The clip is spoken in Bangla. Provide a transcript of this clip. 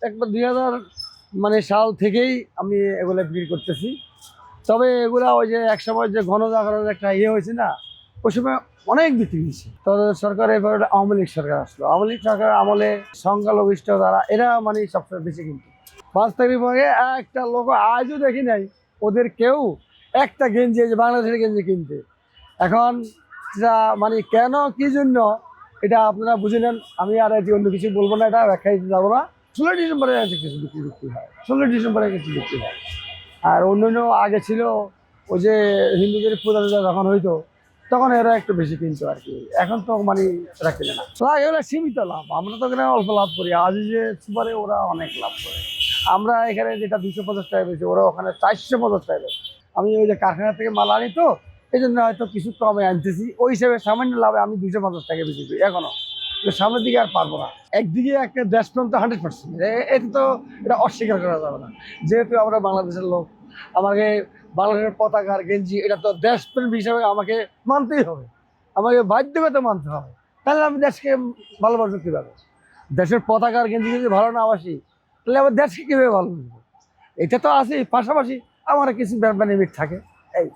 একবার 2000 মানে সাল থেকেই আমি এগুলো বিক্রি করতেছি। তবে এগুলা ওই যে একসময় যে গণজাগরণের একটা হয়েছে না, ওই সময় অনেক বিক্রি হয়েছে। তবে সরকার এবার আওয়ামী লীগ সরকার আসলো, আওয়ামী লীগ সরকার আমলে সংখ্যালঘিষ্ঠ যারা এরা মানে সবচেয়ে বেশি কিন্তু 5 তারিখ পরে একটা লোক আজও দেখি নাই ওদের কেউ একটা গেঞ্জি, এই যে বাংলাদেশের গেঞ্জি কিনতে। এখন যা মানে কেন কি জন্য এটা আপনারা বুঝে নেন, আমি আর এটি অন্য কিছু বলবো না, এটা ব্যাখ্যা দিতে যাবো না। 16 ডিসেম্বরে কিছু বিক্রি হয়, 16 ডিসেম্বরে কিছু বিক্রি হয়। আর অন্যান্য আগে ছিল ওই যে হিন্দুদের পূজা টুজা যখন হইতো তখন এরা একটু বেশি কিনতো আর কি। এখন তো মানে এরা কিনে না, লাভ এগুলো সীমিত লাভ। আমরা তো এখানে অল্প লাভ করি, আজ যে সুপারে ওরা অনেক লাভ করে। আমরা এখানে যেটা 250 টাকা পেয়েছি, ওরা ওখানে 450 টাকা পেয়েছে। আমি ওই যে কারখানা থেকে মাল আনি তো, এই জন্য হয়তো কিছু কমে আনতেছি, ওই হিসেবে সামান্য লাভে আমি 250 টাকা বেশি এখনো। সামনের দিকে আর পারবো না। একদিকে একটা দেশপ্রেম তো 100%, এটা তো এটা অস্বীকার করা যাবে না। যেহেতু আমরা বাংলাদেশের লোক, আমাকে বাংলাদেশের পতাকার গেঞ্জি এটা তো দেশপ্রেম হিসাবে আমাকে মানতেই হবে, আমাকে বাধ্যগত মানতে হবে। তাহলে আমি দেশকে ভালোবাসবো কীভাবে? দেশের পতাকার গেঞ্জি যদি ভালো না বাসি, তাহলে আমার দেশকে কীভাবে ভালোবাসবো? এটা তো আছে, পাশাপাশি আমার কিছু বেনিফিট থাকে এই।